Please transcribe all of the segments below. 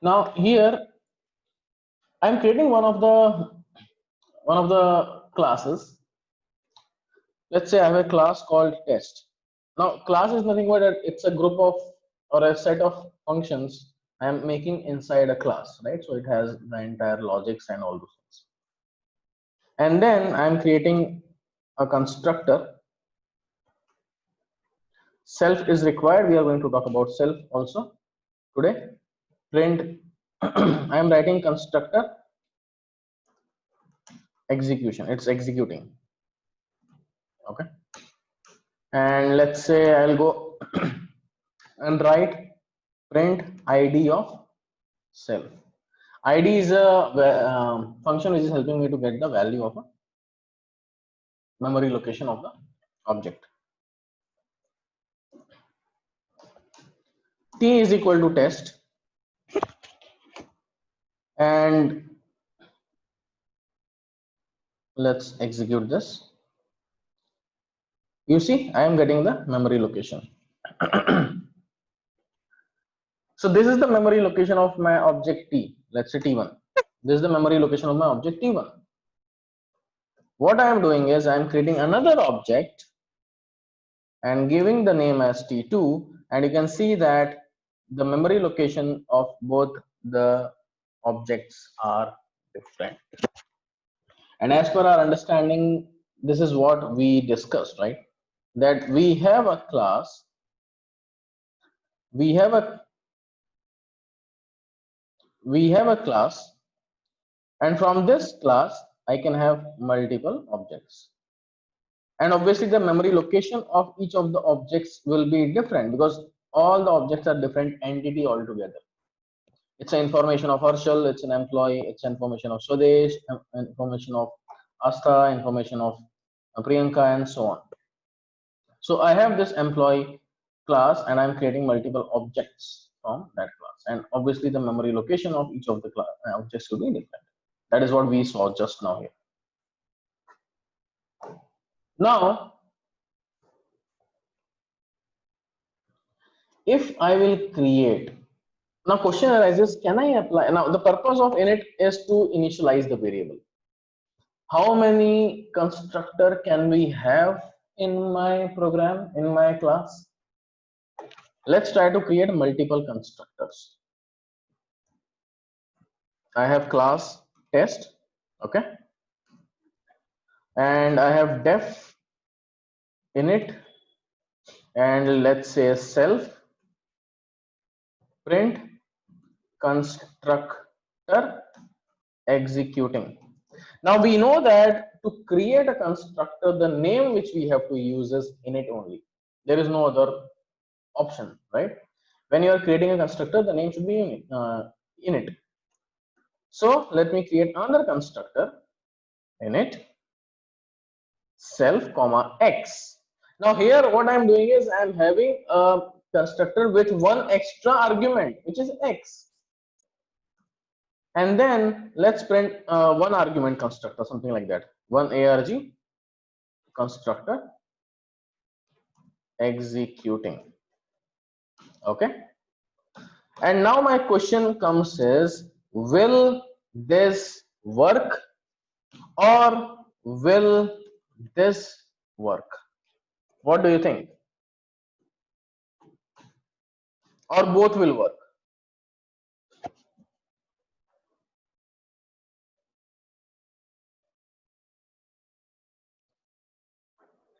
Now here I'm creating one of the classes. Let's say I have a class called test. Now class is nothing but it's a group of or a set of functions I am making inside a class, right? So it has the entire logics and all those things. And then I'm creating a constructor. Self is required. We are going to talk about self also today. Print. I am writing constructor execution. It's executing. Okay. And let's say I'll go and write print id of self. Id is a function which is helping me to get the value of a memory location of the object. T is equal to test, and let's execute this. You see, I am getting the memory location. So this is the memory location of my object T. Let's say T1. This is the memory location of my object T1. What I am doing is I am creating another object and giving the name as T2, and you can see that the memory location of both the objects are different. And as per our understanding, this is what we discussed, right? That we have a class, we have a class, and from this class I can have multiple objects. And obviously the memory location of each of the objects will be different because all the objects are different entity altogether. It's an information of Harshal, it's an employee, it's information of Swadesh, information of Asta, information of Priyanka, and so on. So I have this employee class and I'm creating multiple objects from that class. And obviously the memory location of each of the objects will be different. That is what we saw just now here. Now, if I will create, now question arises, can I apply? Now the purpose of init is to initialize the variable. How many constructor can we have in my program, in my class? Let's try to create multiple constructors. I have class test, okay, and I have def init, and let's say self print constructor executing. Now we know that to create a constructor, the name which we have to use is init only. There is no other option, right? When you are creating a constructor, the name should be init. So let me create another constructor, init self comma x. Now here what I'm doing is I'm having a constructor with one extra argument, which is x. And then let's print one argument constructor, something like that. One arg constructor executing. Okay. And now my question comes is, will this work or will this work? What do you think? Or both will work?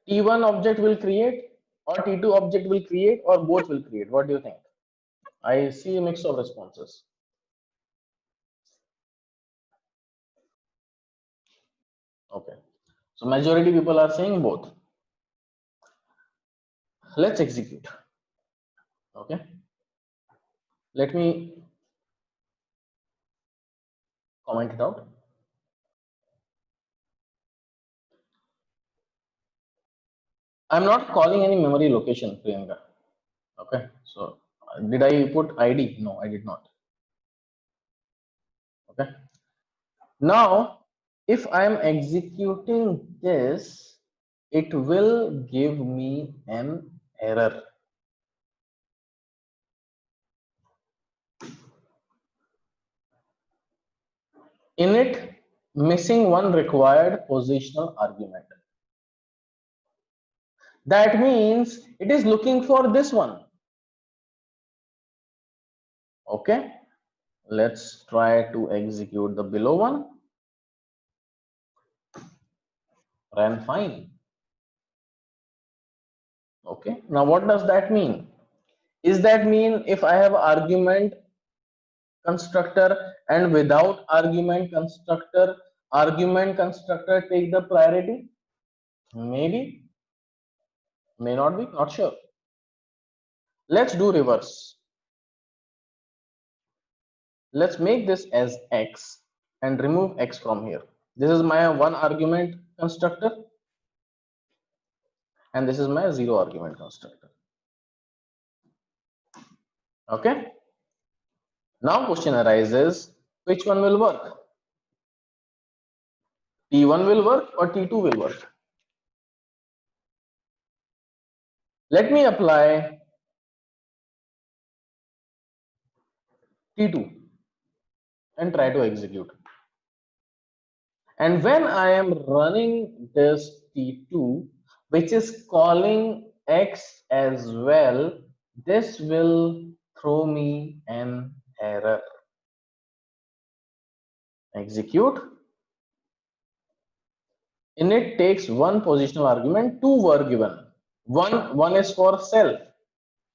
T1 object will create or T2 object will create or both will create? What do you think? I see a mix of responses. Okay. So majority people are saying both. Let's execute. Okay. Let me comment it out. I'm not calling any memory location, Priyanka. Okay. So did I put ID? No, I did not. Okay. Now, if I am executing this, it will give me an error. init missing one required positional argument. That means it is looking for this one. Okay, let's try to execute the below one. Ran fine. Okay, now what does that mean? Is that mean if I have argument constructor and without argument constructor take the priority? Maybe, may not be, not sure. Let's do reverse. Let's make this as x and remove x from here. This is my one argument constructor and this is my zero argument constructor. Okay, now question arises, which one will work? T1 will work or T2 will work? Let me apply T2 and try to execute. And when I am running this T2, which is calling X as well, this will throw me an error. Execute. Init takes one positional argument, two were given. One is for self,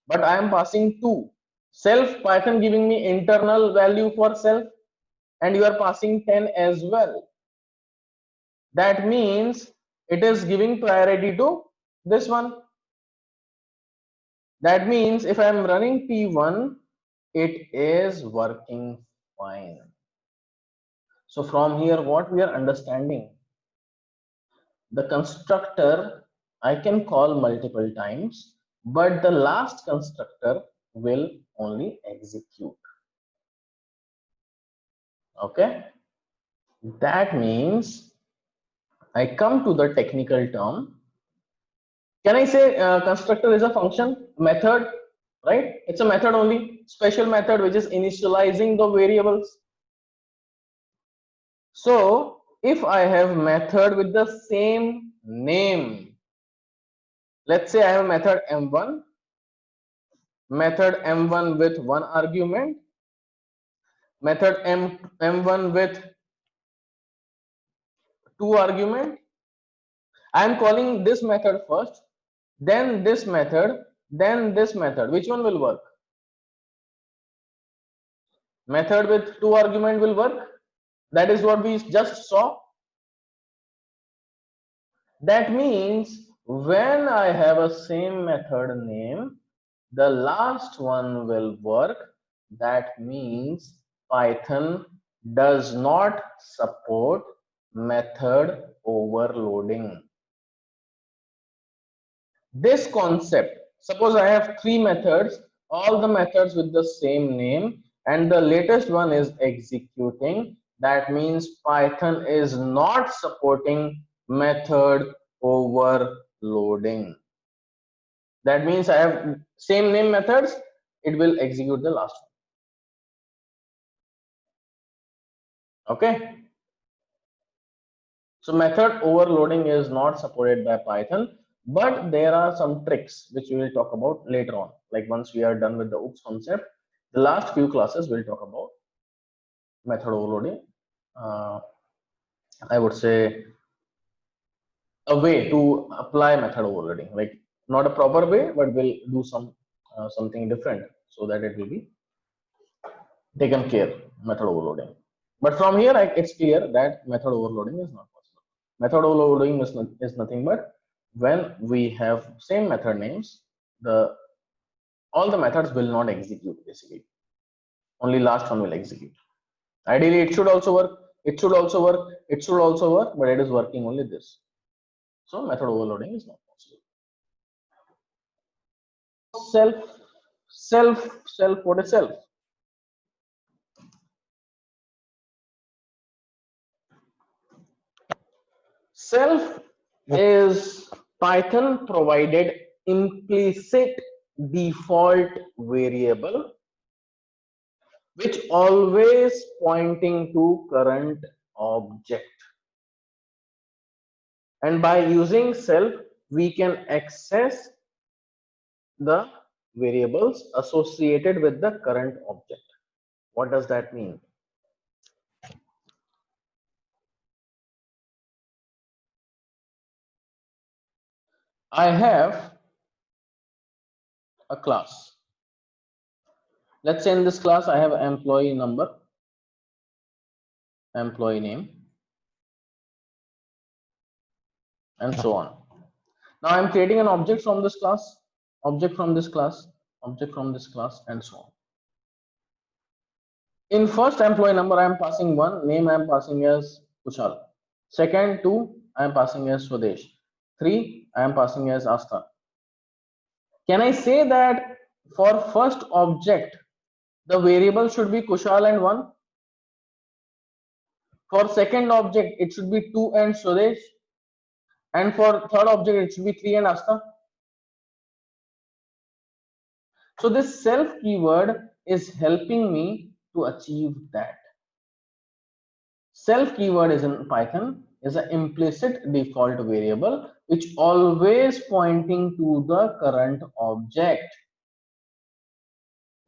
but I am passing two. Self, Python giving me internal value for self, and you are passing 10 as well. That means it is giving priority to this one. That means if I am running T1, it is working fine. So from here, what we are understanding, the constructor I can call multiple times, but the last constructor will only execute. Okay, that means I come to the technical term. Can I say constructor is a function, method, right? It's a method only, special method which is initializing the variables. So if I have method with the same name, let's say I have method m1, method m1 with one argument, method m1 with two argument. I am calling this method first, then this method, then this method. Which one will work? Method with two argument will work. That is what we just saw. That means when I have a same method name, the last one will work. That means Python does not support method overloading. This concept, suppose I have three methods, all the methods with the same name, and the latest one is executing. That means Python is not supporting method overloading. That means I have same name methods, it will execute the last one. Okay, so method overloading is not supported by Python, but there are some tricks which we will talk about later on. Like once we are done with the OOPS concept, the last few classes we'll talk about method overloading. I would say a way to apply method overloading, like not a proper way, but we'll do something different so that it will be taken care, method overloading. But from here, it's clear that method overloading is not possible. Method overloading is nothing but when we have same method names, all the methods will not execute basically. Only last one will execute. Ideally, it should also work. It should also work. It should also work, but it is working only this. So method overloading is not possible. Self. What is self? Self is Python provided implicit default variable which always pointing to current object. And by using self, we can access the variables associated with the current object. What does that mean? I have a class. Let's say in this class I have employee number, employee name, and so on. Now I'm creating an object from this class, object from this class, object from this class, and so on. In first employee number, I am passing 1, name I am passing as Kushal. Second, 2, I am passing as Swadesh. 3, I am passing as Asta. Can I say that for first object, the variable should be Kushal and 1? For second object, it should be 2 and Swadesh. And for third object, it should be 3 and Asta. So this self keyword is helping me to achieve that. Self keyword is in Python is an implicit default variable which always pointing to the current object.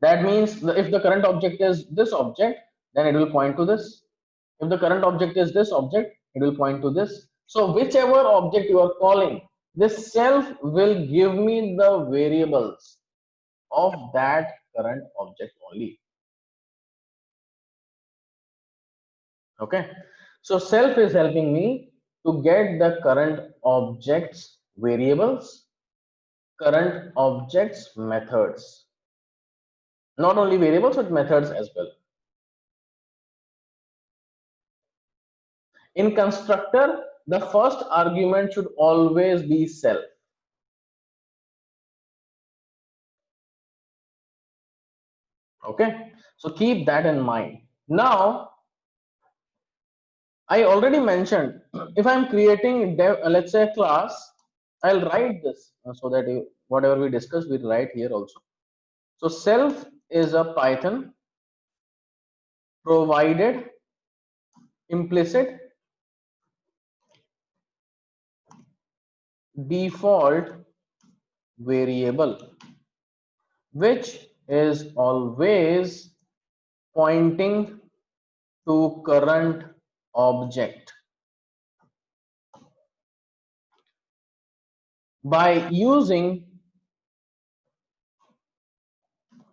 That means if the current object is this object, then it will point to this. If the current object is this object, it will point to this. So whichever object you are calling, this self will give me the variables of that current object only. Okay, so self is helping me to get the current objects variables, current objects methods, not only variables but methods as well. In constructor, the first argument should always be self. Okay, so keep that in mind. Now I already mentioned, if I'm creating let's say a class, I'll write this so that whatever we discuss, we write here also. So self is a Python provided implicit default variable which is always pointing to current object. By using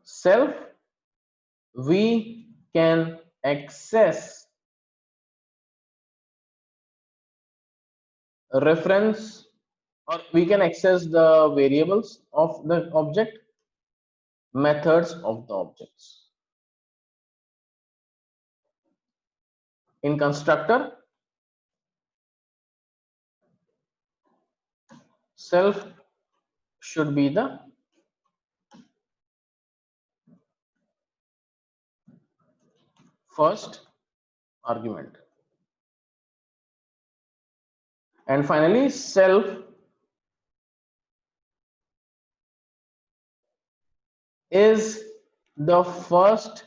self, we can access reference, or we can access the variables of the object, methods of the objects. In constructor, self should be the first argument. And finally, self is the first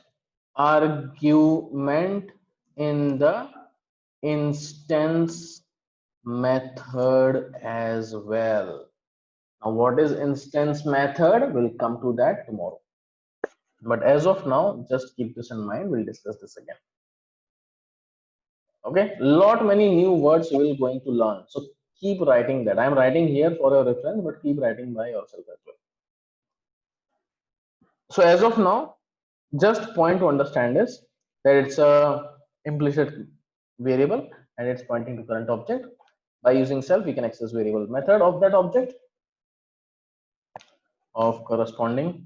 argument in the instance method as well. Now, what is instance method? We'll come to that tomorrow. But as of now, just keep this in mind. We'll discuss this again. Okay, many new words you will going to learn. So keep writing that. I'm writing here for your reference, but keep writing by yourself as well. So as of now, just point to understand is that it's a implicit variable and it's pointing to current object. By using self, we can access variable method of that object of corresponding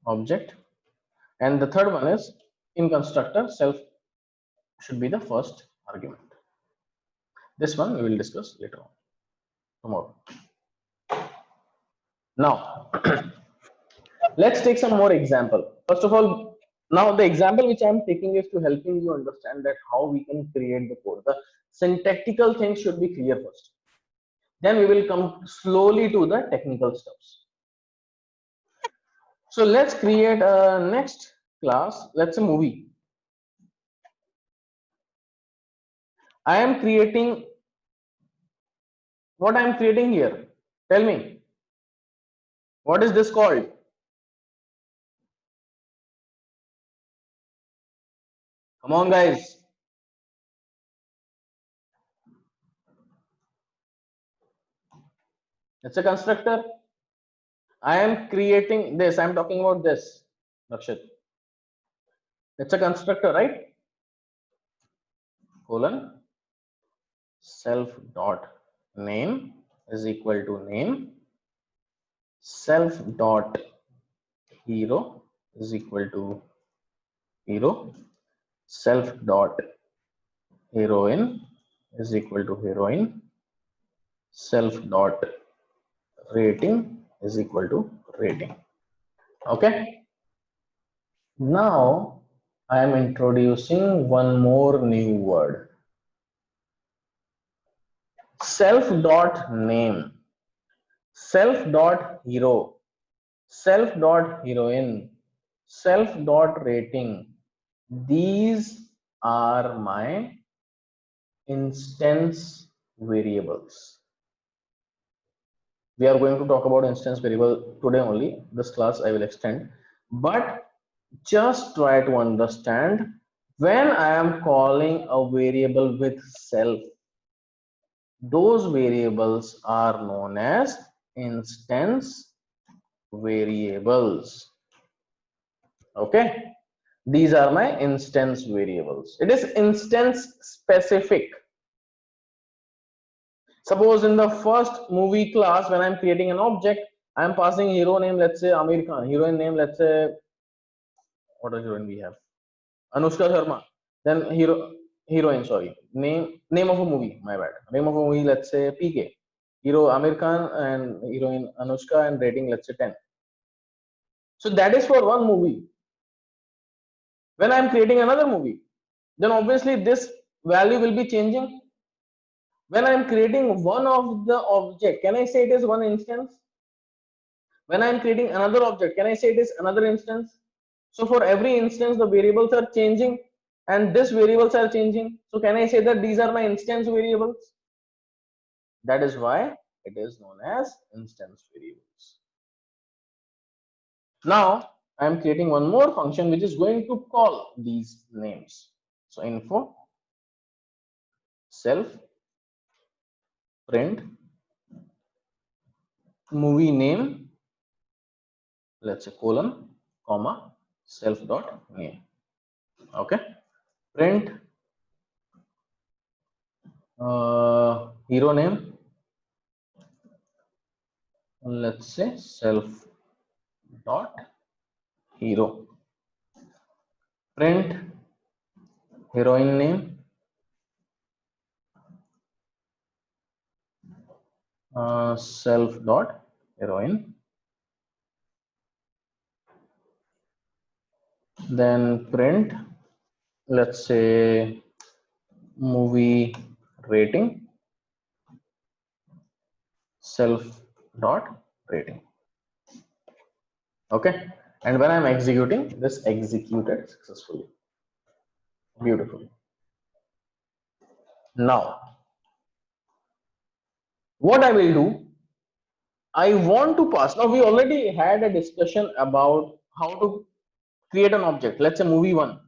object. And the third one is in constructor, self should be the first argument. This one we will discuss later on tomorrow. Now let's take some more example. First of all, now the example which I'm taking is to helping you understand that how we can create the code. The syntactical things should be clear first. Then we will come slowly to the technical steps. So let's create a next class, let's say movie. I am creating what I am creating here. Tell me, what is this called? Come on, guys. It's a constructor. I am creating this. I'm talking about this. Rakshit. It's a constructor, right? Colon self dot name is equal to name. Self dot hero is equal to hero. Self dot heroine is equal to heroine. Self dot rating is equal to rating. Okay. Now I am introducing one more new word. Self dot name, self dot hero, self dot heroine, self dot rating. These are my instance variables. We are going to talk about instance variable today only. This class I will extend, but just try to understand when I am calling a variable with self, those variables are known as instance variables. Okay, these are my instance variables. It is instance specific. Suppose in the first movie class, when I'm creating an object, I'm passing hero name, let's say Amir Khan, heroine name, let's say, what a heroine we have, Anushka Sharma. Then heroine, sorry, name of a movie, my bad, name of a movie, let's say PK, hero Amir Khan and heroine Anushka, and rating, let's say 10. So that is for one movie. When I'm creating another movie, then obviously this value will be changing. When I'm creating one of the object, can I say it is one instance? When I'm creating another object, can I say it is another instance? So for every instance, the variables are changing and these variables are changing. So can I say that these are my instance variables? That is why it is known as instance variables. Now I am creating one more function which is going to call these names. So info self print movie name, let's say colon comma self dot name. Okay, print hero name, let's say self dot hero. Print heroine name, self dot heroine. Then print, let's say movie rating, self dot rating. Okay, and when I'm executing, this executed successfully. Beautiful. Now what I will do, I want to pass. Now we already had a discussion about how to create an object. Let's say movie one.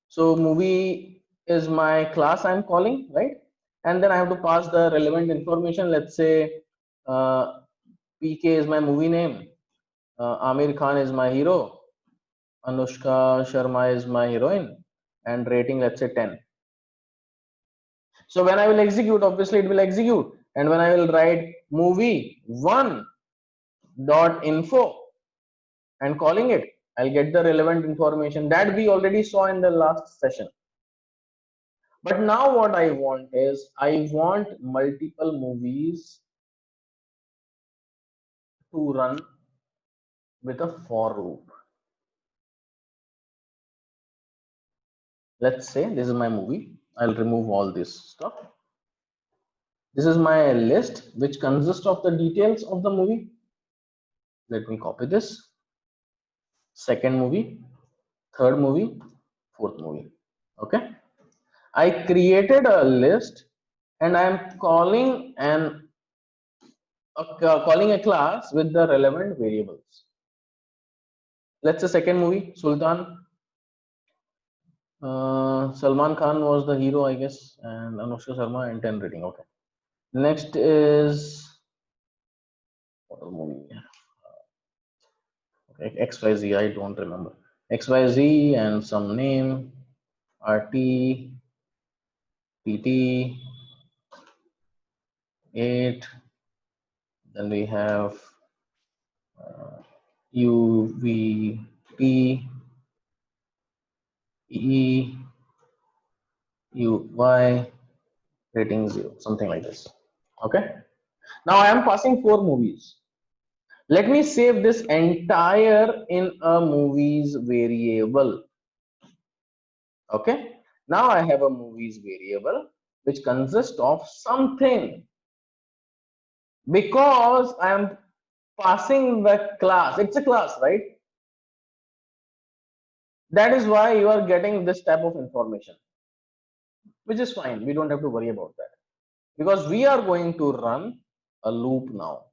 So movie is my class I'm calling, right? And then I have to pass the relevant information. Let's say PK is my movie name, Amir Khan is my hero, Anushka Sharma is my heroine, and rating, let's say 10. So when I will execute, obviously it will execute. And when I will write movie one dot info and calling it, I'll get the relevant information that we already saw in the last session. But now what I want is I want multiple movies to run with a for loop. Let's say this is my movie. I'll remove all this stuff. This is my list which consists of the details of the movie. Let me copy this. Second movie. third movie, fourth movie. Okay. I created a list and I am calling calling a class with the relevant variables. Let's say second movie, Sultan. Salman Khan was the hero, I guess, and Anushka Sharma and 10 rating. Okay. Next is what movie? Okay, XYZ. I don't remember. XYZ and some name RT PT 8. Then we have UVP E UY rating 0, something like this. Okay. Now I am passing 4 movies. Let me save this entire in a movies variable. Okay. Now I have a movies variable which consists of something, because I am passing the class. It's a class, right? That is why you are getting this type of information, which is fine. We don't have to worry about that because we are going to run a loop now.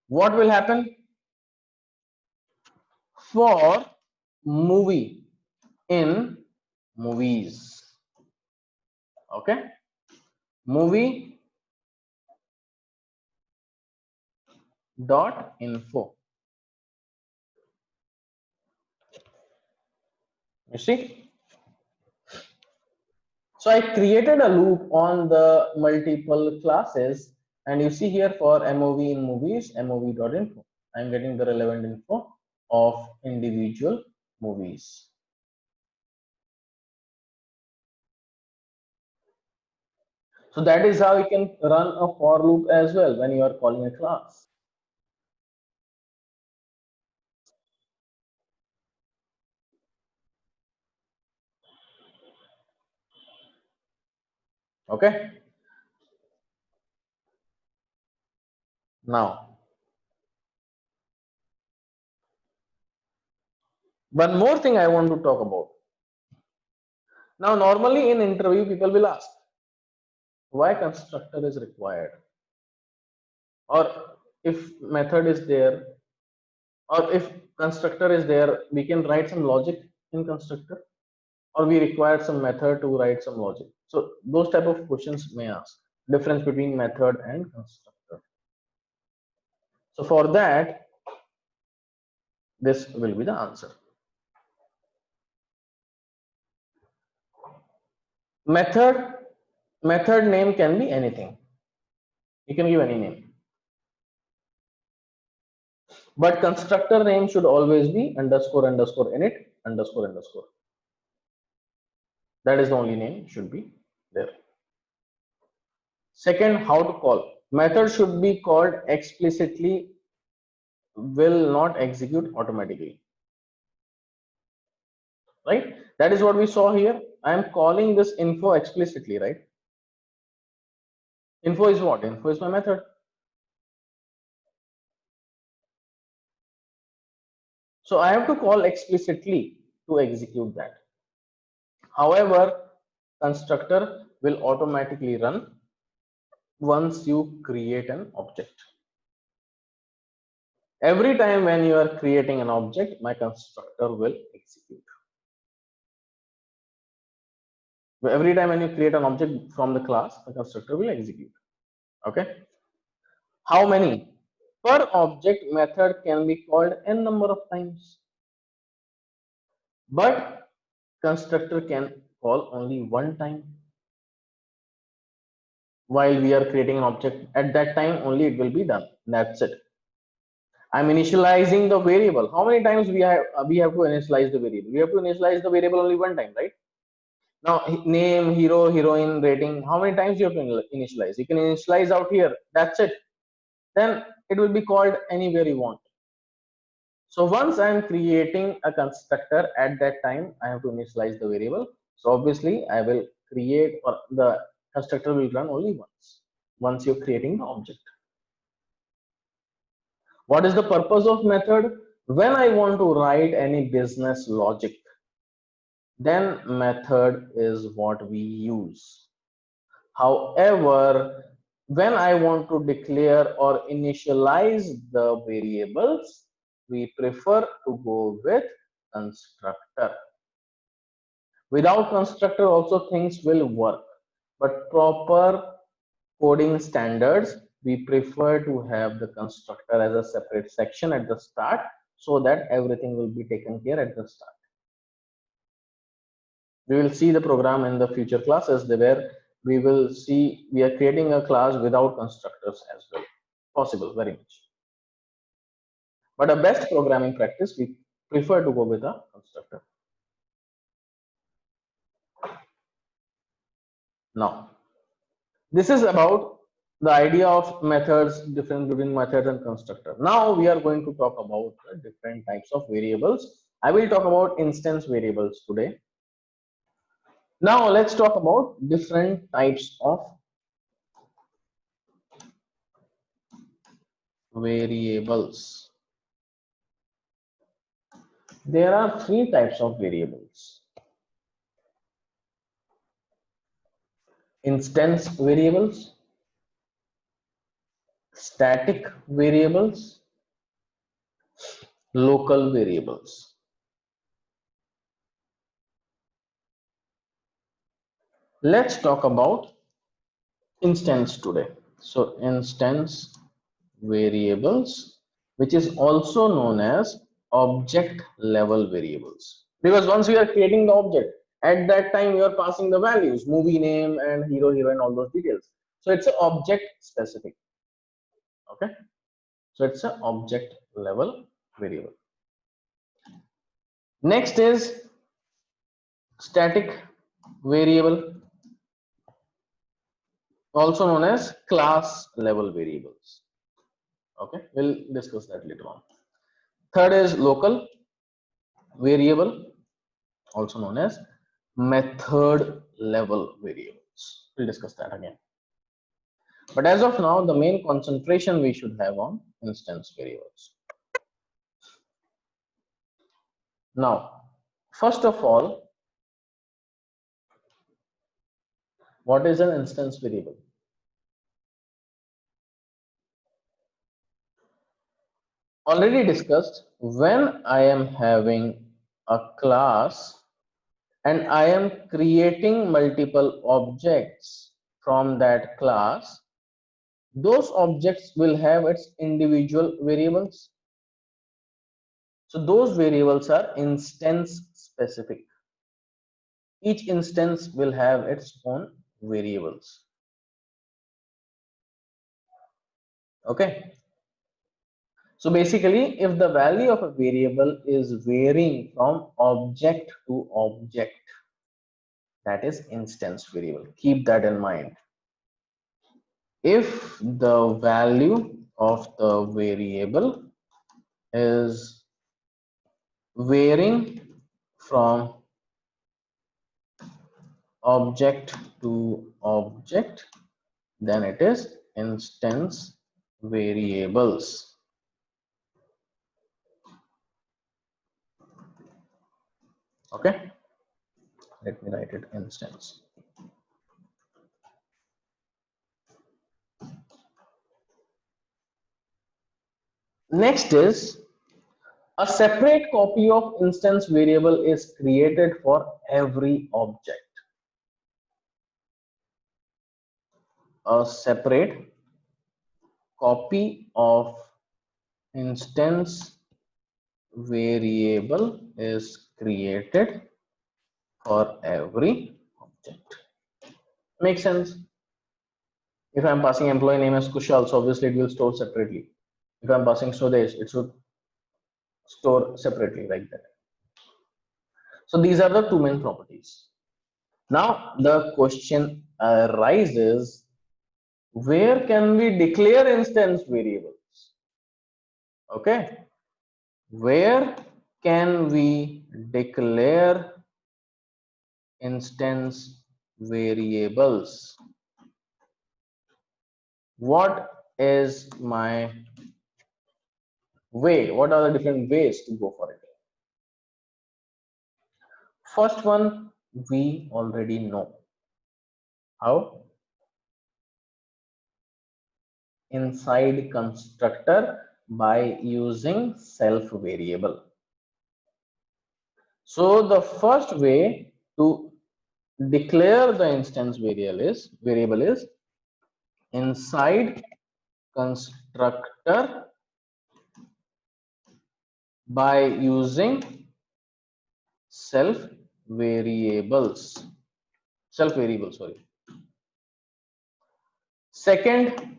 What will happen? For movie in movies. Okay. Movie dot info. You see? So I created a loop on the multiple classes, and you see here for MOV in movies, MOV.info. I'm getting the relevant info of individual movies. So that is how you can run a for loop as well when you are calling a class. Okay. Now, one more thing I want to talk about. Now, normally in interview, people will ask why constructor is required, or if method is there, or if constructor is there, we can write some logic in constructor, or we require some method to write some logic. So those type of questions may ask difference between method and constructor. So for that, this will be the answer. Method name can be anything. You can give any name, but constructor name should always be underscore underscore init underscore underscore. That is the only name should be there. Second, how to call. Method should be called explicitly, will not execute automatically. Right? That is what we saw here. I am calling this info explicitly, right? Info is what? Info is my method. So I have to call explicitly to execute that. However, constructor will automatically run once you create an object. Every time when you are creating an object, my constructor will execute. Every time when you create an object from the class, the constructor will execute. Okay. How many? Per object method can be called n number of times, but constructor can call only one time. While we are creating an object, at that time only it will be done. That's it. I'm initializing the variable. How many times we have to initialize the variable? We have to initialize the variable only one time, right? Now name, hero, heroine, rating. How many times you have to initialize? You can initialize out here. That's it. Then it will be called anywhere you want. So once I am creating a constructor, at that time I have to initialize the variable. So obviously I will create, or the constructor will run only once you're creating the object. What is the purpose of method? When I want to write any business logic, then method is what we use. However, when I want to declare or initialize the variables, we prefer to go with constructor. Without constructor also things will work, but proper coding standards, we prefer to have the constructor as a separate section at the start so that everything will be taken care at the start. We will see the program in the future classes where we will see we are creating a class without constructors as well. Possible, very much. But a best programming practice, we prefer to go with a constructor. Now, this is about the idea of methods, difference between methods and constructor. Now we are going to talk about the different types of variables. I will talk about instance variables today. Now let's talk about different types of variables. There are three types of variables. Instance variables, static variables, local variables. Let's talk about instance today. So instance variables, which is also known as object level variables, because once we are creating the object, at that time we are passing the values, movie name and hero, heroine, all those details. So it's an object specific. Okay, so it's an object level variable. Next is static variable, also known as class level variables. Okay, we'll discuss that later on. Third is local variable, also known as method level variables. We'll discuss that again. But as of now, the main concentration we should have on instance variables. Now, first of all, what is an instance variable? Already discussed, when I am having a class and I am creating multiple objects from that class, those objects will have its individual variables. So those variables are instance specific. Each instance will have its own variables. Okay. So basically, if the value of a variable is varying from object to object, that is instance variable. Keep that in mind. If the value of the variable is varying from object to object, then it is instance variables. Okay, let me write it instance. Next is a separate copy of instance variable is created for every object. A separate copy of instance variable is created for every object. Makes sense? If I'm passing employee name as Kushal, so obviously it will store separately. If I'm passing Swadesh, it should store separately like that. So these are the two main properties. Now the question arises, where can we declare instance variables? Okay, where can we declare instance variables? What is my way. What are the different ways to go for it? First one we already know. How? Inside constructor by using self variable. So the first way to declare the instance variable is inside constructor by using self variables. Sorry. Second,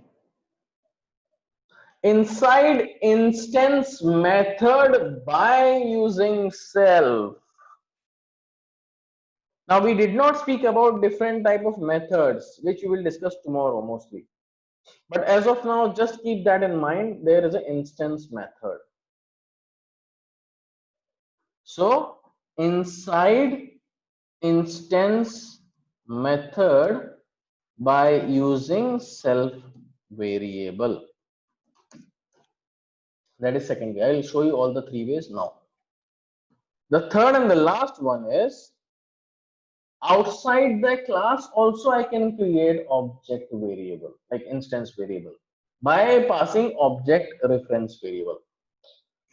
inside instance method by using self. Now we did not speak about different type of methods which we will discuss tomorrow mostly, but as of now just keep that in mind. There is an instance method. So inside instance method by using self variable. That is second way. I will show you all the three ways now. The third and the last one is outside the class also I can create object variable like instance variable by passing object reference variable.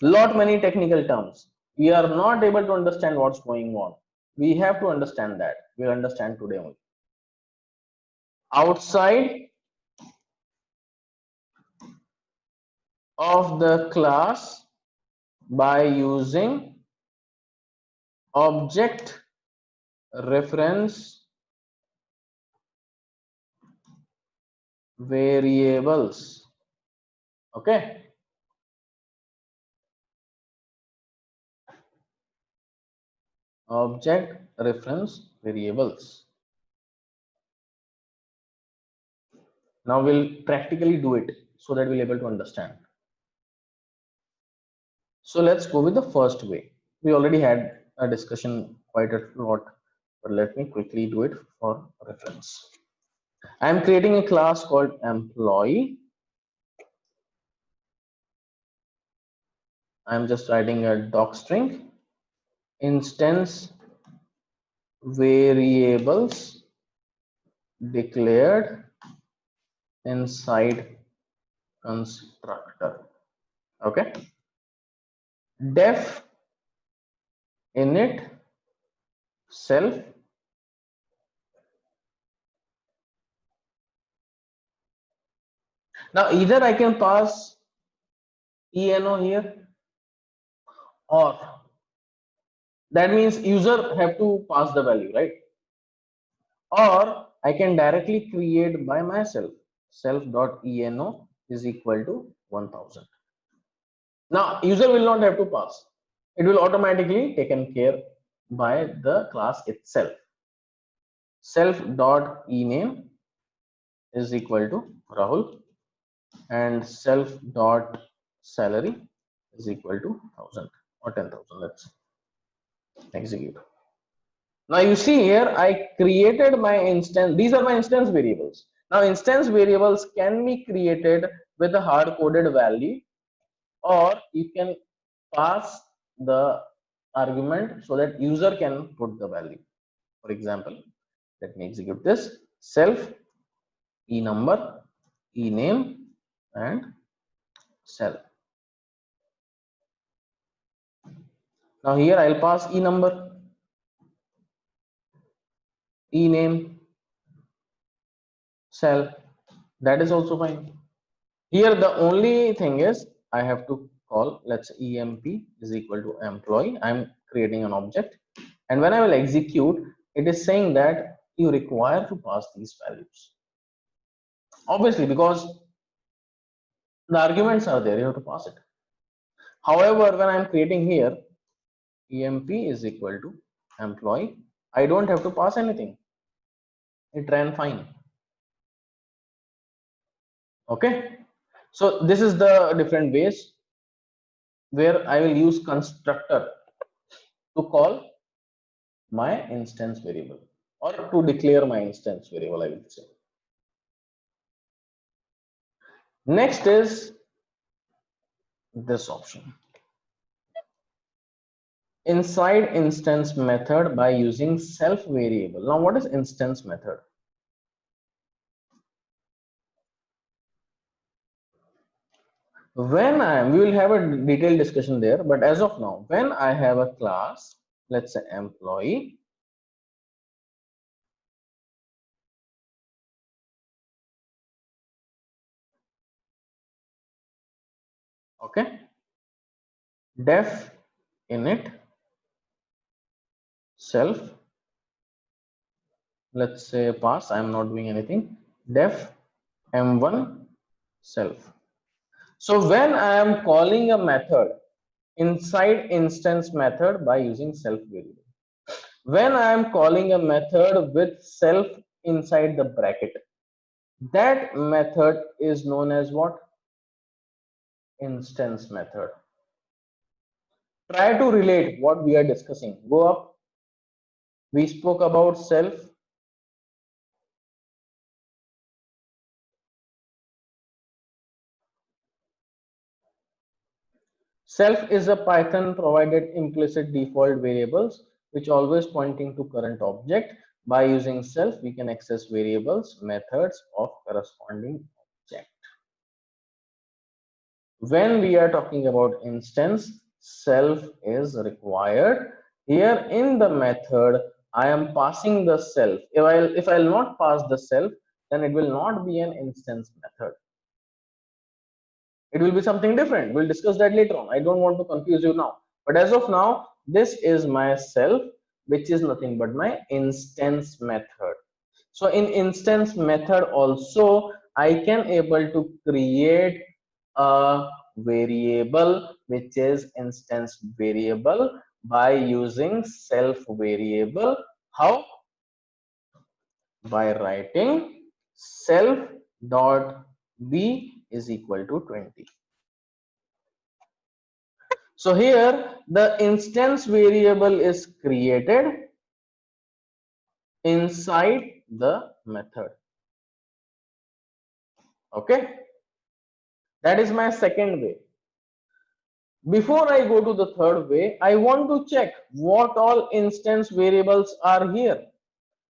Lot many technical terms. We are not able to understand what's going on. We have to understand that. We'll understand today only. Outside of the class by using object reference variables. Okay. Object reference variables. Now we'll practically do it so that we'll be able to understand. So let's go with the first way. We already had a discussion quite a lot, but let me quickly do it for reference. I am creating a class called employee. I am just writing a docstring instance variables declared inside constructor. Okay. Def init self now either I can pass eno here, or that means user have to pass the value, right? Or I can directly create by myself self.eno is equal to 1000. Now user will not have to pass, it will automatically taken care by the class itself. Self.ename is equal to Rahul and self.salary is equal to 1000 or 10,000. Let's execute. Now you see here I created my instance. These are my instance variables. Now instance variables can be created with a hard coded value, or you can pass the argument so that user can put the value. For example, let me execute this. Self, enumber, ename and cell. Now here I'll pass enumber, ename, cell. That is also fine. Here the only thing is I have to call, let's say emp is equal to employee. I'm creating an object, and when I will execute, it is saying that you require to pass these values. Obviously, because the arguments are there, you have to pass it. However, when I'm creating here emp is equal to employee, I don't have to pass anything. It ran fine. Okay. So this is the different ways where I will use constructor to call my instance variable, or to declare my instance variable, I will say. Next is this option. Inside instance method by using self variable. Now what is instance method? When we will have a detailed discussion there, but as of now, when I have a class, let's say employee, okay, def init self, let's say pass, I'm not doing anything, def m1 self. So when I am calling a method inside instance method by using self variable, when I am calling a method with self inside the bracket, that method is known as what? Instance method. Try to relate what we are discussing. Go up. We spoke about self. Self is a Python provided implicit default variables which always pointing to current object. By using self, we can access variables, methods of corresponding object. When we are talking about instance, self is required. Here in the method, I am passing the self. If I'll not pass the self, then it will not be an instance method. It will be something different. We'll discuss that later on. I don't want to confuse you now. But as of now, this is my self, which is nothing but my instance method. So in instance method also, I can able to create a variable which is instance variable by using self variable. How? By writing self dot b is equal to 20. So here the instance variable is created inside the method. Okay, that is my second way. Before I go to the third way, I want to check what all instance variables are here.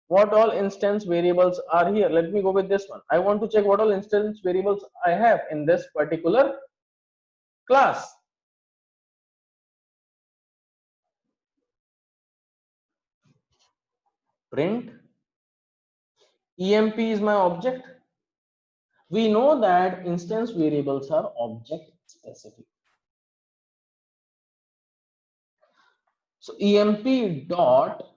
What all instance variables are here? Let me go with this one. I want to check what all instance variables I have in this particular class. Print emp is my object. We know that instance variables are object specific. So emp dot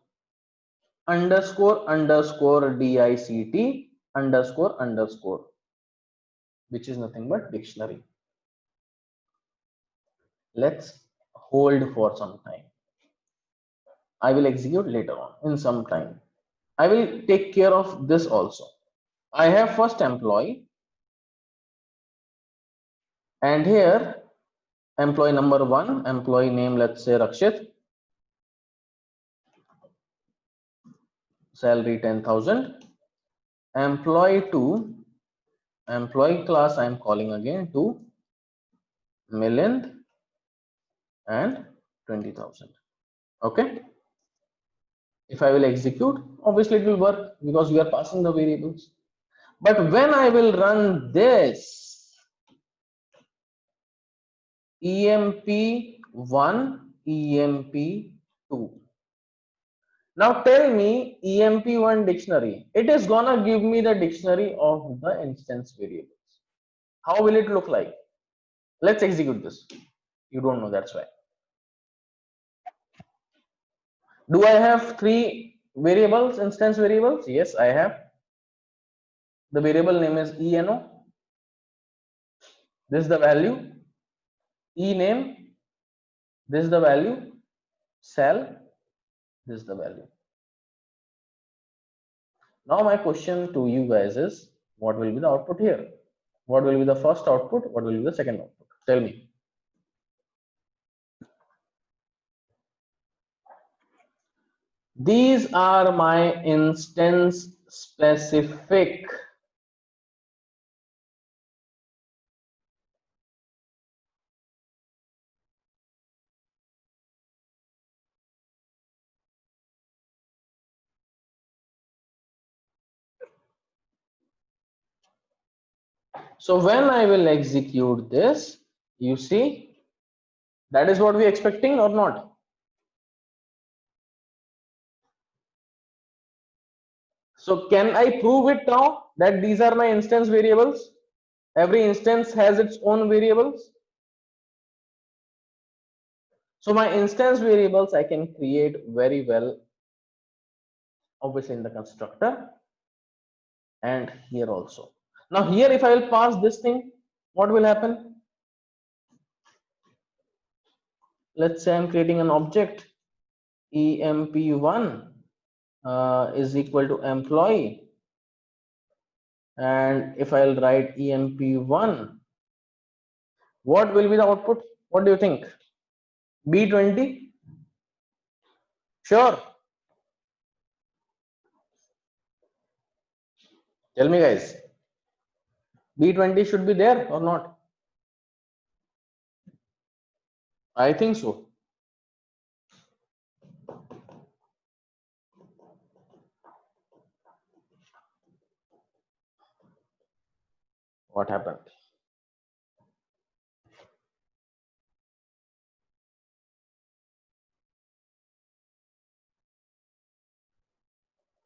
underscore underscore dict underscore underscore, which is nothing but dictionary. Let's hold for some time. I will execute later on in some time. I will take care of this also. I have first employee, and here employee number 1, employee name, let's say Rakshit, salary 10,000. Employee 2, employee class I am calling again to Milind and 20,000. Okay, if I will execute, obviously it will work because we are passing the variables. But when I will run this emp1 emp2, now tell me emp1 dictionary, it is gonna give me the dictionary of the instance variables. How will it look like? Let's execute this. You don't know, that's why. Do I have 3 variables, instance variables? Yes, I have. The variable name is eno. This is the value. E name. This is the value. Cell. This is the value. Now my question to you guys is, what will be the output here? What will be the first output? What will be the second output? Tell me. These are my instance specific So when I will execute this, you see, that is what we expecting or not? So can I prove it now that these are my instance variables? Every instance has its own variables. So my instance variables I can create very well, obviously in the constructor and here also. Now here if I will pass this thing, what will happen? Let's say I'm creating an object emp1 is equal to employee, and if I'll write emp1, what will be the output? What do you think? B20? Sure. Tell me guys, B20 should be there or not? I think so. What happened?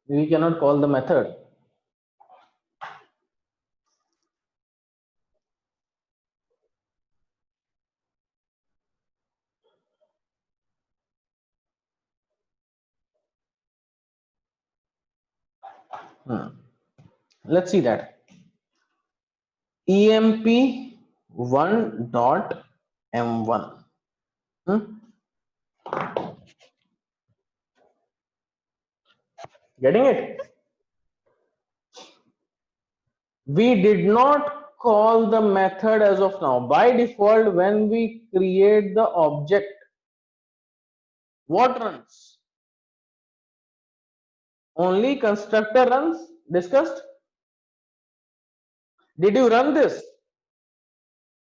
We cannot call the method. Let's see that. emp1.m1. Getting it? We did not call the method as of now. By default, when we create the object, what runs? Only constructor runs. Discussed? Did you run this?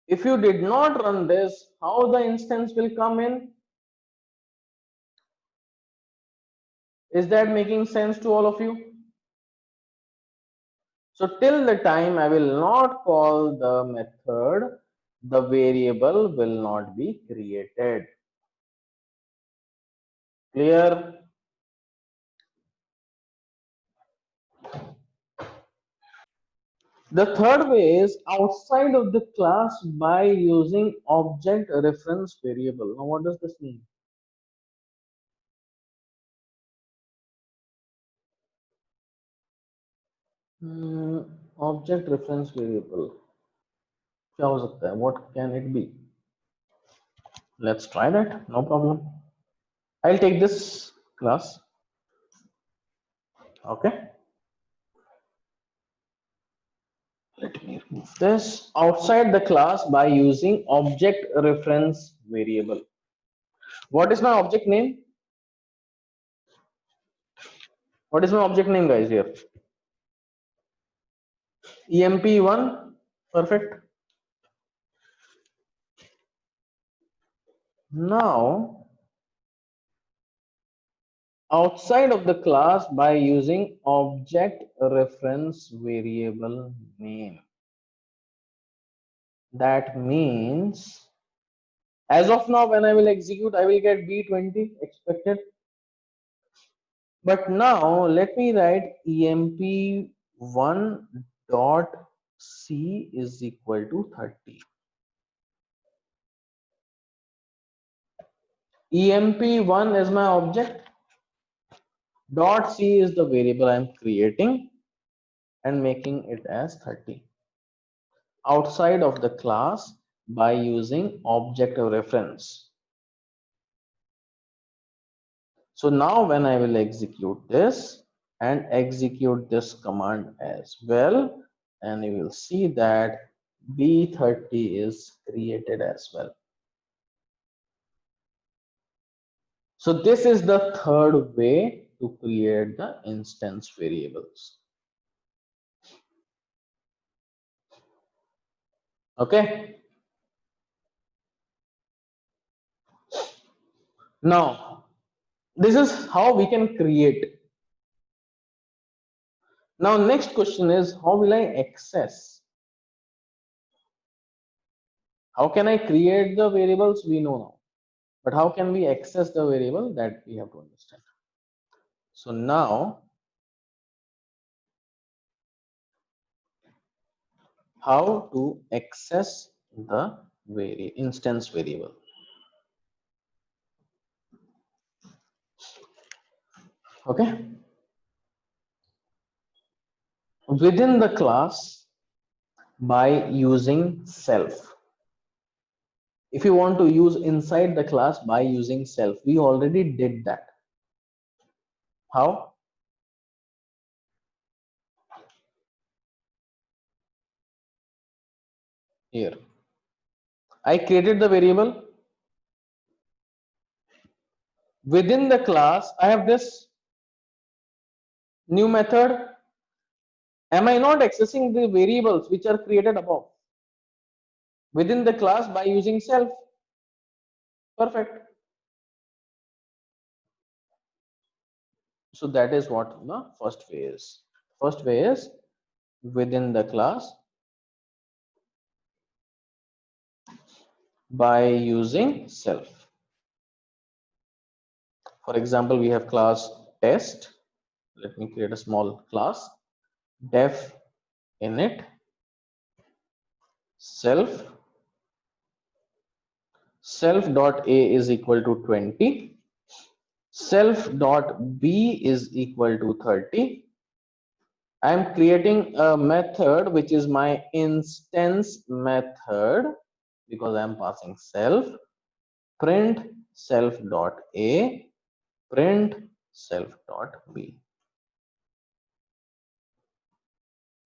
If you did not run this, how the instance will come in? Is that making sense to all of you? So till the time I will not call the method, the variable will not be created. Clear? The third way is outside of the class by using object reference variable. Now what does this mean? Object reference variable. क्या हो सकता है? What can it be? Let's try that. No problem. I'll take this class. Okay. Let me remove this. Outside the class by using object reference variable. What is my object name? What is my object name, guys? Here, emp1. Perfect. Now outside of the class by using object reference variable name. That means as of now when I will execute, I will get B20 expected. But now let me write emp1 dot c is equal to 30. emp1 is my object, dot c is the variable I am creating and making it as 30 outside of the class by using object of reference. So now when I will execute this and execute this command as well, and you will see that B30 is created as well. So this is the third way to create the instance variables. Okay. Now, this is how we can create. Now, next question is how will I access? How can I create the variables? We know now. But how can we access the variable? That we have to understand. So now, how to access the instance variable? Okay. Within the class by using self. If you want to use inside the class by using self, we already did that. How? Here. I created the variable. Within the class, I have this new method. Am I not accessing the variables which are created above? Within the class by using self. Perfect. So that is what the first way is. First way is within the class by using self. For example, we have class test. Let me create a small class. Def init self. Self dot a is equal to 20. Self dot b is equal to 30. I am creating a method which is my instance method because I am passing self. Print self dot a, print self dot b.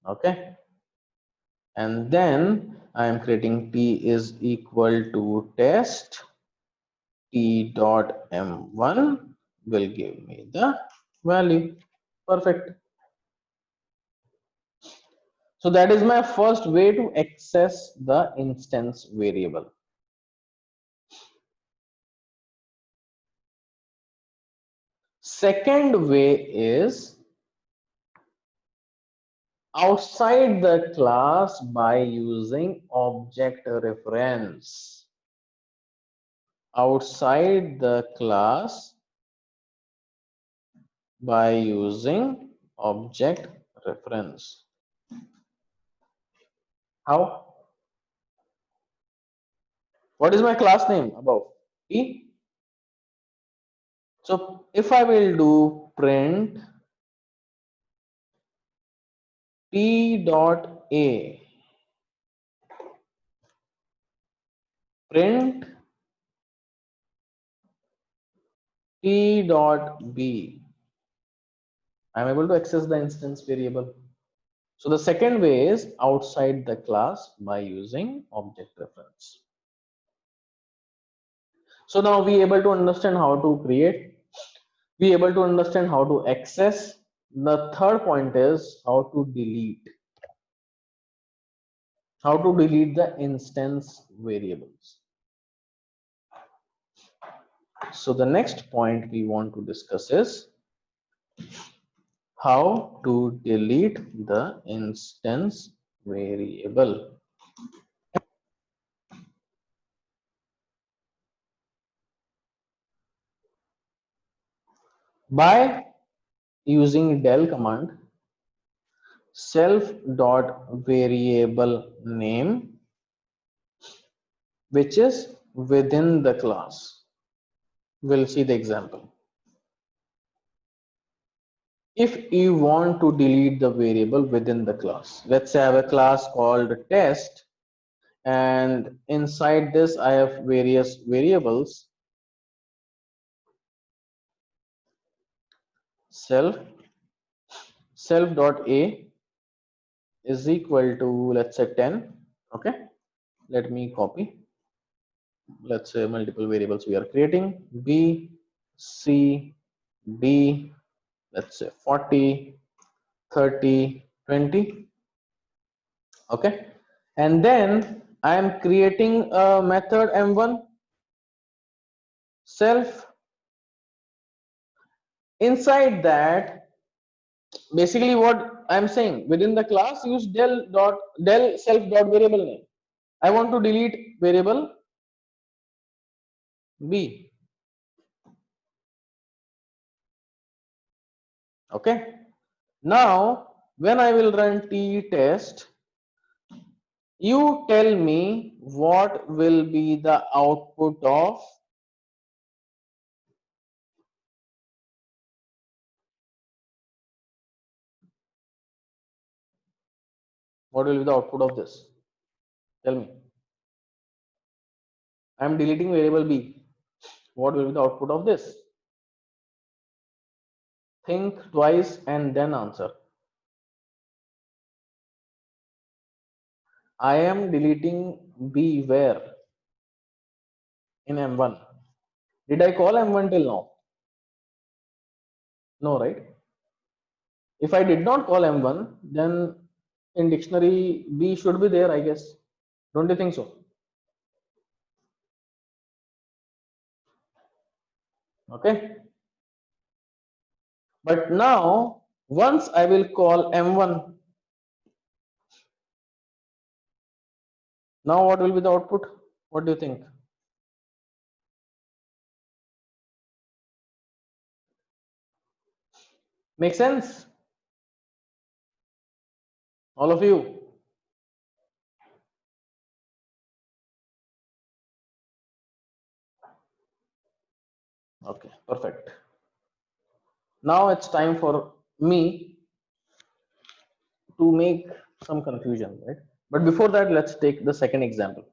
Okay, and then I am creating t is equal to test. T dot m1 will give me the value. Perfect. So that is my first way to access the instance variable. Second way is outside the class by using object reference. Outside the class by using object reference. How? What is my class name above? T. So if I will do print T dot A, print T dot B, I am able to access the instance variable. So the second way is outside the class by using object reference. So now we able to understand how to create, we able to understand how to access. The third point is how to delete. How to delete the instance variables. So the next point we want to discuss is how to delete the instance variable. By using del command, self dot variable name, which is within the class. We'll see the example. If you want to delete the variable within the class, let's say I have a class called test, and inside this I have various variables. Self dot a is equal to, let's say, 10. Okay, let me copy. Let's say multiple variables we are creating: b, c, d, let's say 40, 30, 20. Okay, and then I am creating a method m1 self. Inside that, basically what I'm saying, within the class use del self dot variable name. I want to delete variable b. Okay, now when I will run t test, you tell me what will be the output of this. Tell me. I am deleting variable b. What will be the output of this? Think twice and then answer. I am deleting b where? In M1. Did I call M1 till now? No, right? If I did not call M1, then in dictionary B should be there, I guess. Don't you think so? Okay. But now, once I will call M1, now what will be the output? What do you think? Make sense? All of you? Okay, perfect. Now it's time for me to make some confusion, right? But before that, let's take the second example.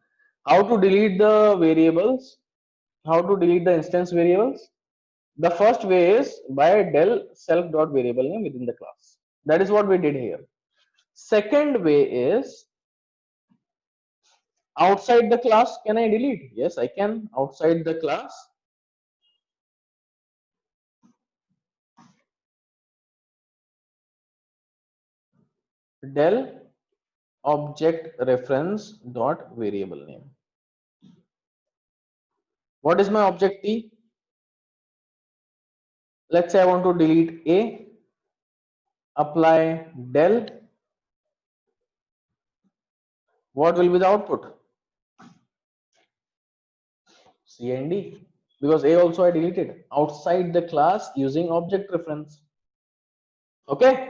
How to delete the variables? How to delete the instance variables? The first way is by del self dot variable name within the class. That is what we did here. Second way is outside the class. Can I delete? Yes, I can. Outside the class, del object reference dot variable name. What is my object T? Let's say I want to delete A. Apply del. What will be the output? C and D. Because A also I deleted outside the class using object reference. Okay.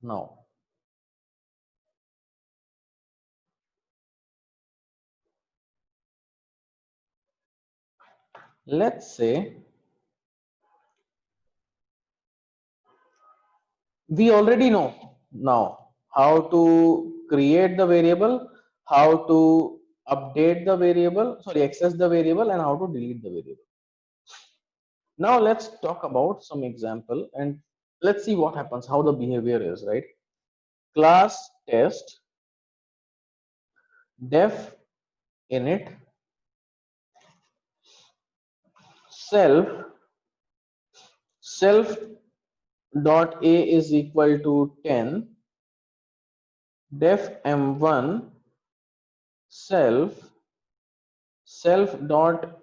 Now let's say we already know now how to create the variable, how to update the variable, sorry, access the variable, and how to delete the variable. Now let's talk about some example and let's see what happens, how the behavior is, right? Class test def init self dot a is equal to 10, def m1 self dot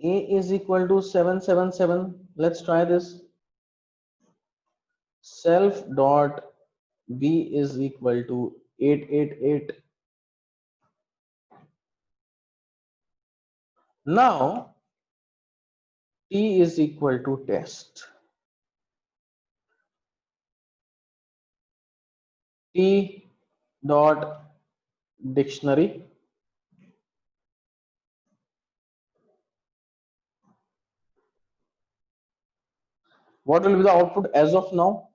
a is equal to 777. Let's try this. Self dot b is equal to 888. Now t is equal to test. T dot dictionary. What will be the output as of now?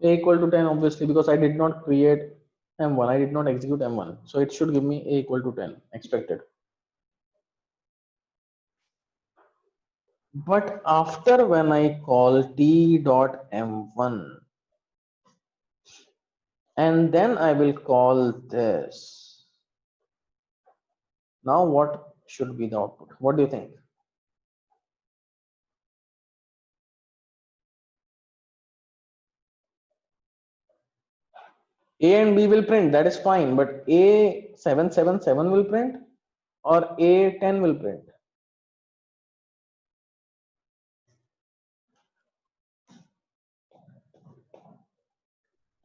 A equal to 10, obviously, because I did not create M1, I did not execute M1. So it should give me A equal to 10 expected. But after when I call T dot M1 and then I will call this. Now what should be the output? What do you think? A and B will print, that is fine, but A777 will print or A10 will print?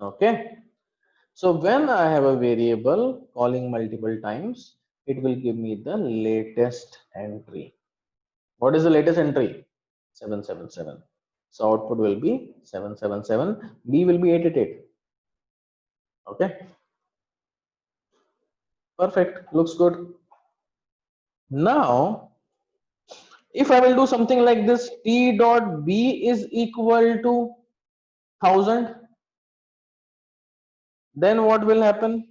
Okay, so when I have a variable calling multiple times, it will give me the latest entry. What is the latest entry? 777. So output will be 777, B will be 888. Okay, perfect, looks good. Now if I will do something like this, T dot B is equal to 1000, then what will happen?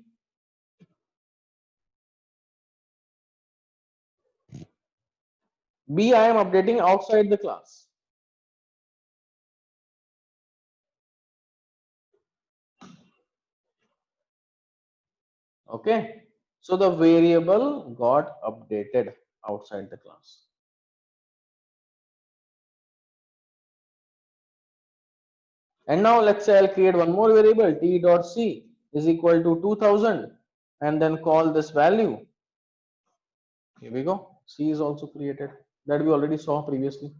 B I am updating outside the class. Okay, so the variable got updated outside the class. And now let's say I'll create one more variable, T dot C is equal to 2000, and then call this value. Here we go, C is also created, that we already saw previously.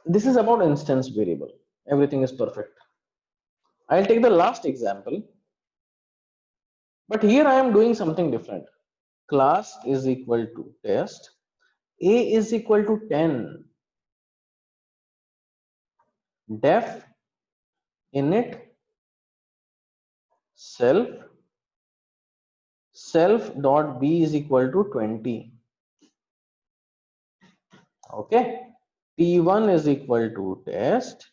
This is about instance variable, everything is perfect. I'll take the last example, but here I am doing something different. Class is equal to test, A is equal to 10, def init self dot B is equal to 20. Okay, T1 is equal to test,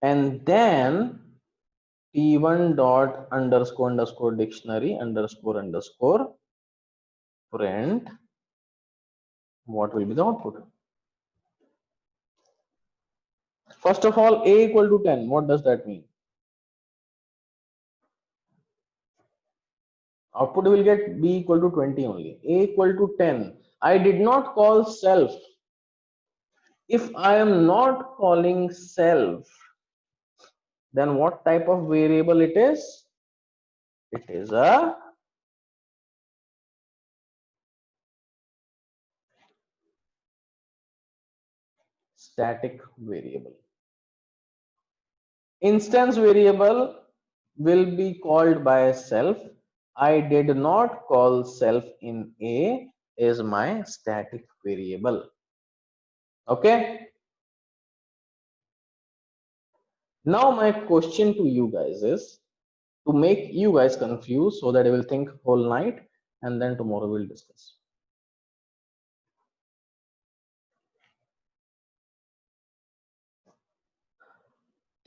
and then T1 dot underscore dictionary underscore print. What will be the output? First of all, A equal to 10. What does that mean? Output will get B equal to 20 only. A equal to 10. I did not call self. If I am not calling self, then what type of variable it is? It is a static variable. Instance variable will be called by self. I did not call self in A is my static variable. Okay. Now my question to you guys is, to make you guys confused so that I will think whole night and then tomorrow we'll discuss.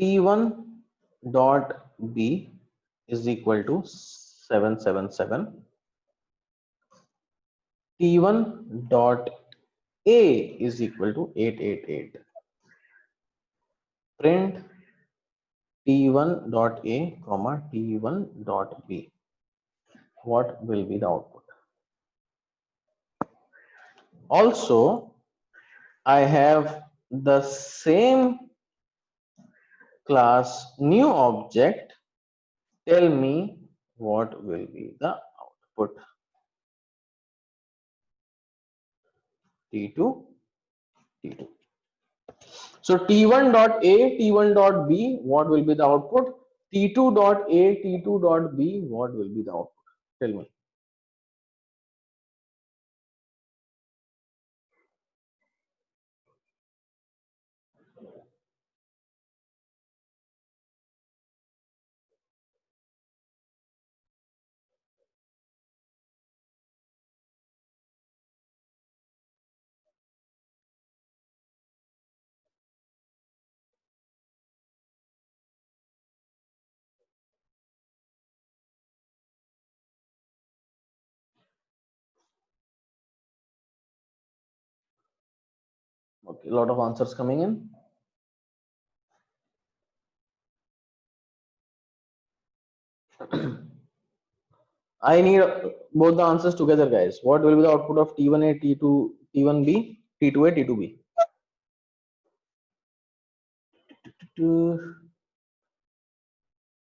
T1 dot B is equal to 777. T1 dot A is equal to 888. Print T1 dot A comma T1 dot B. What will be the output? Also, I have the same class new object. Tell me what will be the output? T2, T2. So T1 dot A, T1 dot B, what will be the output? T2 dot A, T2 dot B, what will be the output? Tell me. Okay, a lot of answers coming in. I need both the answers together, guys. What will be the output of T1A, T2, T1B, T2A, T2B?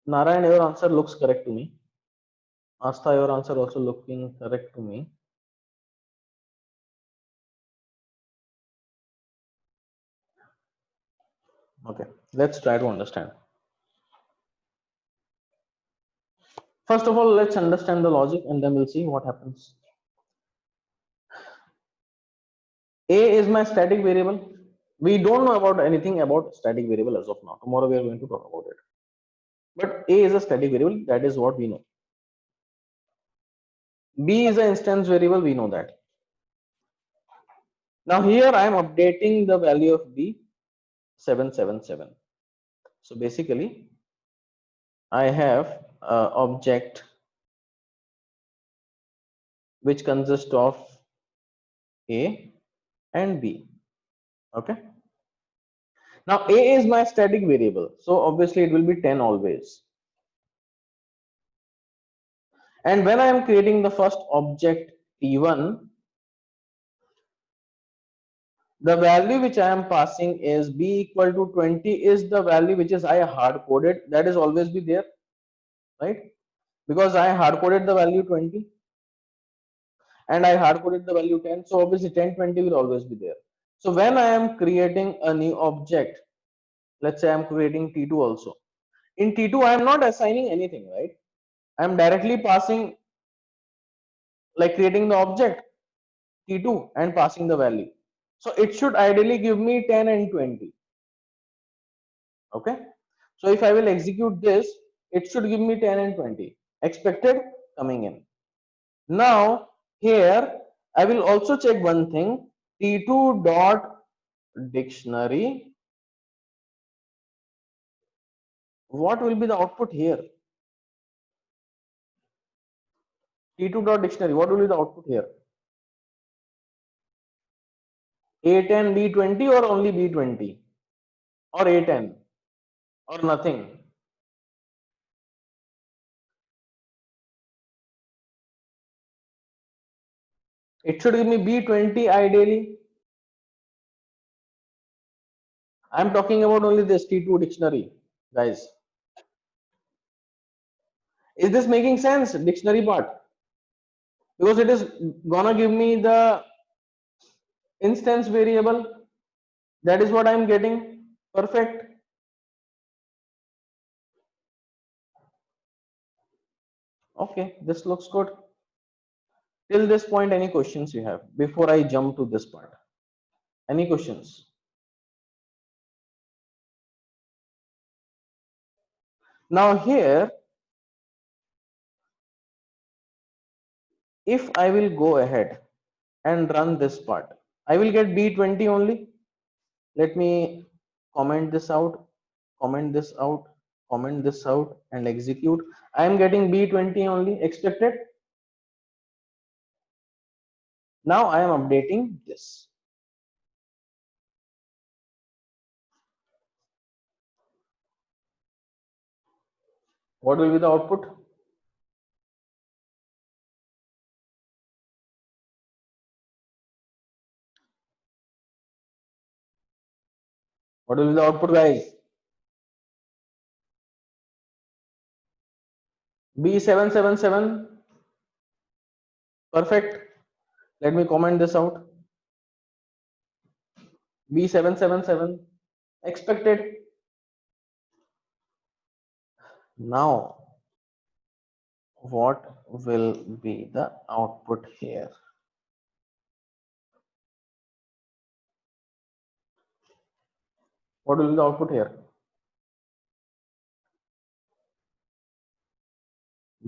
Narayan, your answer looks correct to me. Astha, your answer also looking correct to me. Okay, let's try to understand. First of all, let's understand the logic and then we'll see what happens. A is my static variable. We don't know about anything about static variable as of now. Tomorrow we are going to talk about it. But A is a static variable, that is what we know. B is an instance variable, we know that. Now here I am updating the value of B 777. So basically I have an object which consists of A and B. Okay. Now A is my static variable, so obviously it will be 10 always. And when I am creating the first object T1, the value which I am passing is B equal to 20 is the value which is I hard coded, that is always be there, right? Because I hard coded the value 20 and I hard coded the value 10, so obviously 10, 20 will always be there. So when I am creating a new object, let's say I am creating T2 also. In T2 I am not assigning anything, right? I am directly passing, like creating the object T2 and passing the value. So it should ideally give me 10 and 20. Okay. So if I will execute this, it should give me 10 and 20 expected coming in. Now here I will also check one thing, T2 dot dictionary. What will be the output here? T2 dot dictionary, what will be the output here? A10 B20 or only B20 or A10 or nothing? It should give me B20 ideally. I'm talking about only this T2 dictionary, guys. Is this making sense? Dictionary part? Because it is gonna give me the instance variable. That is what I'm getting. Perfect. Okay, this looks good. Till this point, any questions you have before I jump to this part? Any questions? Now here, if I will go ahead and run this part, I will get B20 only. Let me comment this out, comment this out, comment this out and execute. I am getting B20 only expected. Now I am updating this. What will be the output? What will be the output, guys? B777. Perfect. Let me comment this out. B777 expected. Now, what will be the output here? What will be the output here?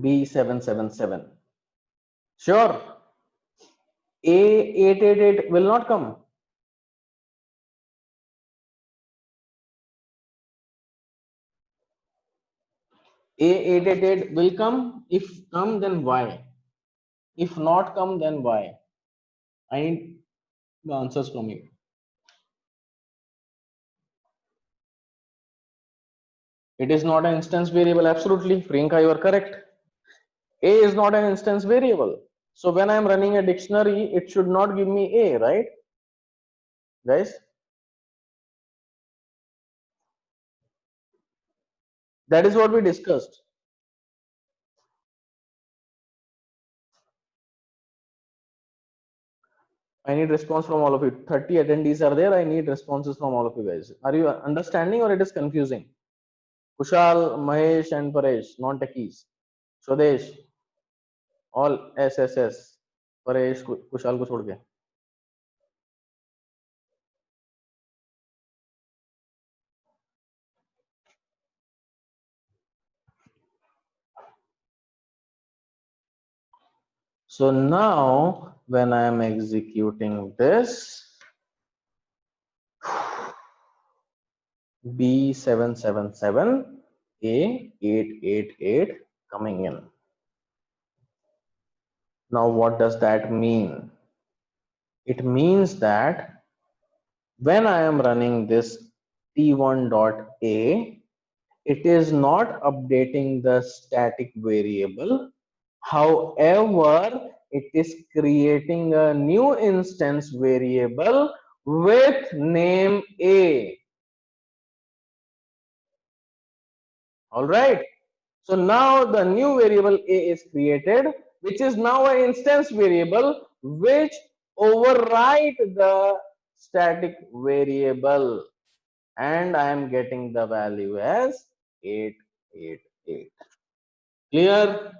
B777. Sure. A888 will not come. A888 will come. If come, then why? If not come, then why? I need the answers from you. It is not an instance variable. Absolutely. Priyanka, you are correct. A is not an instance variable. So when I'm running a dictionary, it should not give me A, right? Guys, that is what we discussed. I need response from all of you. 30 attendees are there. I need responses from all of you guys. Are you understanding or it is confusing? Kushal, Mahesh, and Paresh, non-techies. Swadesh, all SSS. Paresh, Kushal को छोड़ के. So now when I am executing this, B777 A888 coming in. Now what does that mean? It means that when I am running this T1.A, it is not updating the static variable. However, it is creating a new instance variable with name A. All right. So now the new variable A is created, which is now an instance variable which override the static variable, and I am getting the value as 888. Clear?